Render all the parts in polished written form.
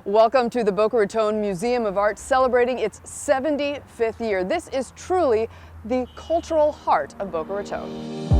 Welcome to the Boca Raton Museum of Art, celebrating its 75th year. This is truly the cultural heart of Boca Raton.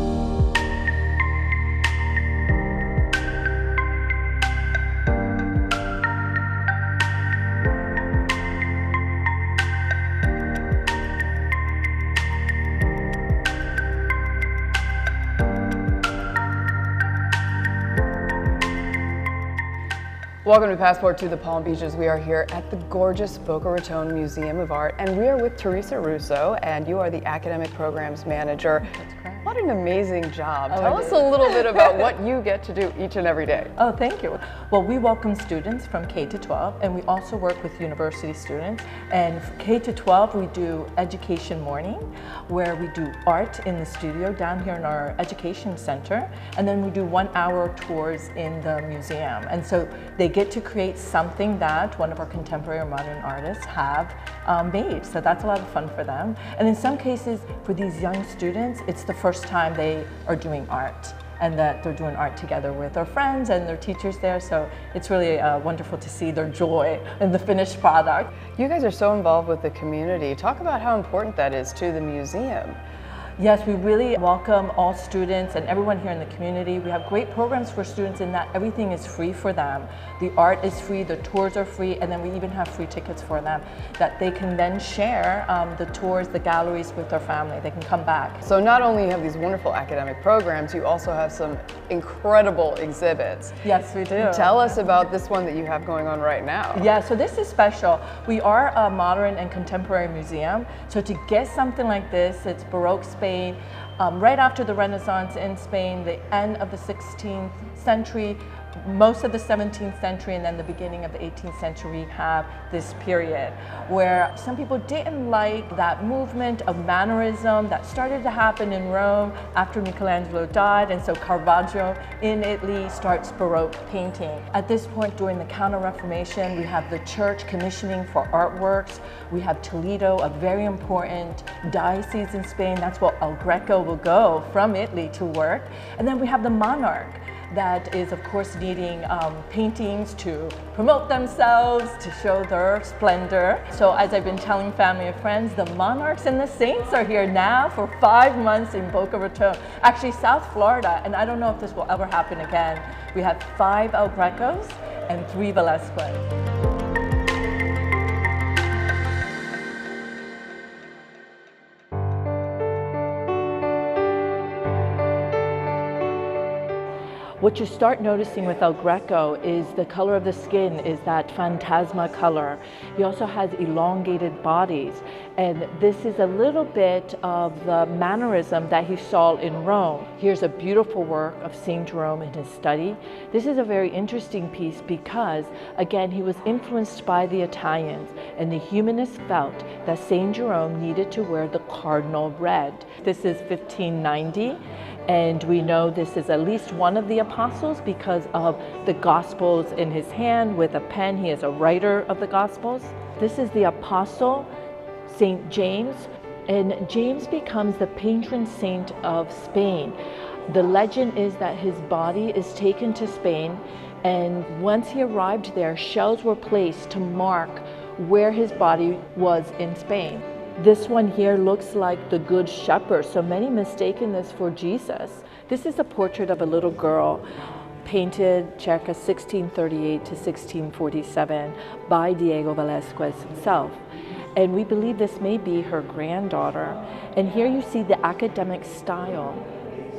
Welcome to Passport to the Palm Beaches. We are here at the gorgeous Boca Raton Museum of Art, and we are with Teresa Russo, and you are the Academic Programs Manager. That's correct. What an amazing job. Oh, Tell us a little bit about what you get to do each and every day. Oh, thank you. Well, we welcome students from K to 12, and we also work with university students. And for K to 12, we do Education Morning, where we do art in the studio down here in our education center, and then we do 1 hour tours in the museum. And so they get to create something that one of our contemporary or modern artists have made. So that's a lot of fun for them. And in some cases, for these young students, it's the first time they are doing art, and that they're doing art together with their friends and their teachers there. So it's really wonderful to see their joy in the finished product. You guys are so involved with the community. Talk about how important that is to the museum. Yes, we really welcome all students and everyone here in the community. We have great programs for students in that everything is free for them. The art is free, the tours are free, and then we even have free tickets for them that they can then share the tours, the galleries with their family. They can come back. So not only have these wonderful academic programs, you also have some incredible exhibits. Yes, we do. Tell us about this one that you have going on right now. Yeah, so this is special. We are a modern and contemporary museum. So to get something like this, it's Baroque Spain, right after the Renaissance in Spain, the end of the 16th century, most of the 17th century, and then the beginning of the 18th century have this period where some people didn't like that movement of mannerism that started to happen in Rome after Michelangelo died, and so Caravaggio in Italy starts Baroque painting. At this point during the Counter-Reformation, we have the church commissioning for artworks. We have Toledo, a very important diocese in Spain. That's where El Greco will go from Italy to work. And then we have the monarch that is, of course, needing paintings to promote themselves, to show their splendor. So as I've been telling family and friends, the monarchs and the saints are here now for 5 months in Boca Raton, actually South Florida, and I don't know if this will ever happen again. We have 5 El Grecos and 3 Velasquez. What you start noticing with El Greco is the color of the skin is that phantasma color. He also has elongated bodies, and this is a little bit of the mannerism that he saw in Rome. Here's a beautiful work of St. Jerome in his study. This is a very interesting piece because, again, he was influenced by the Italians, and the humanists felt that St. Jerome needed to wear the cardinal red. This is 1590. And we know this is at least one of the apostles because of the Gospels in his hand with a pen. He is a writer of the Gospels. This is the apostle, St. James, and James becomes the patron saint of Spain. The legend is that his body is taken to Spain, and once he arrived there, shells were placed to mark where his body was in Spain. This one here looks like the Good Shepherd, so many mistaken this for Jesus. This is a portrait of a little girl painted circa 1638 to 1647 by Diego Velázquez himself. And we believe this may be her granddaughter. And here you see the academic style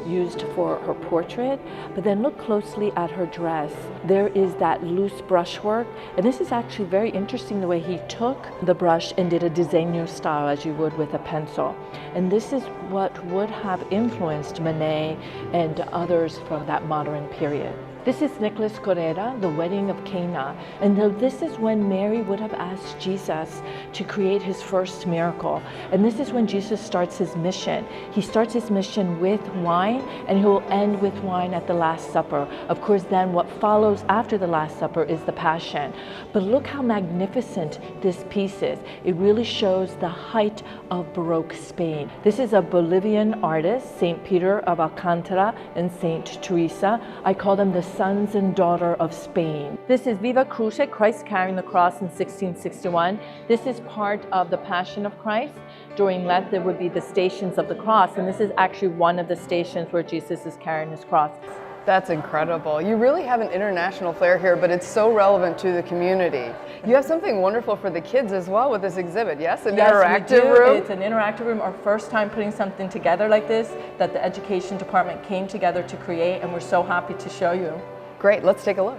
used for her portrait, but then look closely at her dress. There is that loose brushwork, and this is actually very interesting the way he took the brush and did a disegno style as you would with a pencil. And this is what would have influenced Manet and others from that modern period. This is Nicholas Correra, the wedding of Cana. And this is when Mary would have asked Jesus to create his first miracle. And this is when Jesus starts his mission. He starts his mission with wine, and he will end with wine at the Last Supper. Of course, then what follows after the Last Supper is the Passion. But look how magnificent this piece is. It really shows the height of Baroque Spain. This is a Bolivian artist, St. Peter of Alcantara and St. Teresa. I call them the sons and daughter of Spain. This is Viva Cruce, Christ carrying the cross in 1661. This is part of the Passion of Christ. During Lent, there would be the Stations of the Cross, and this is actually one of the stations where Jesus is carrying his cross. That's incredible. You really have an international flair here, but it's so relevant to the community. You have something wonderful for the kids as well with this exhibit, yes? An interactive room? It's an interactive room. Our first time putting something together like this that the education department came together to create, and we're so happy to show you. Great, let's take a look.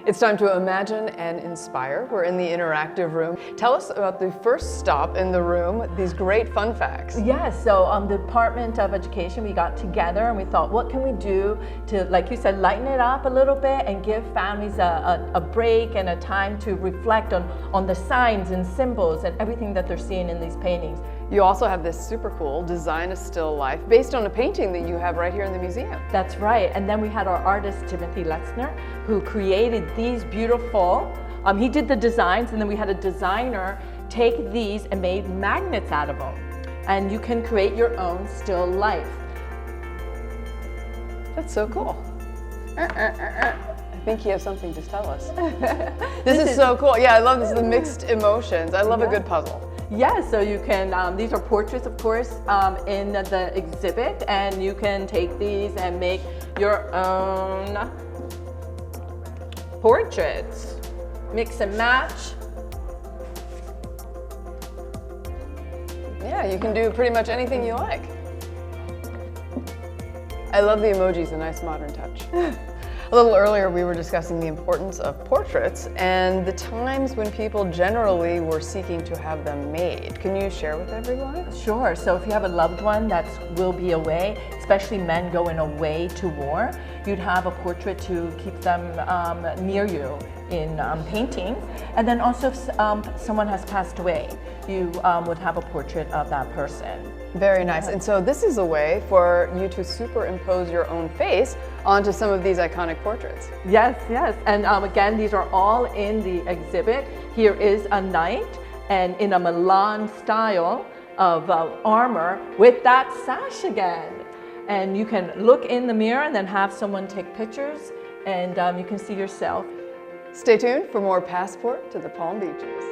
It's time to imagine and inspire. We're in the interactive room. Tell us about the first stop in the room, these great fun facts. Yes, so the Department of Education, we got together and we thought, what can we do to, like you said, lighten it up a little bit and give families a break and a time to reflect on the signs and symbols and everything that they're seeing in these paintings. You also have this super cool design a still life based on a painting that you have right here in the museum. That's right. And then we had our artist, Timothy Letzner, who created these beautiful, he did the designs, and then we had a designer take these and made magnets out of them. And you can create your own still life. That's so cool. I think you have something to tell us. This is so cool. Yeah, I love this, the mixed emotions. I love a good puzzle. Yes, so you can, these are portraits, of course, in the exhibit, and you can take these and make your own portraits. Mix and match. Yeah, you can do pretty much anything you like. I love the emojis, a nice modern touch. A little earlier, we were discussing the importance of portraits and the times when people generally were seeking to have them made. Can you share with everyone? Sure. So if you have a loved one that will be away, especially men going away to war, you'd have a portrait to keep them near you in paintings. And then also if someone has passed away, you would have a portrait of that person. Very nice. And so this is a way for you to superimpose your own face onto some of these iconic portraits. Yes, yes. And again, these are all in the exhibit. Here is a knight, and in a Milan style of armor with that sash again. And you can look in the mirror and then have someone take pictures, and you can see yourself. Stay tuned for more Passport to the Palm Beaches.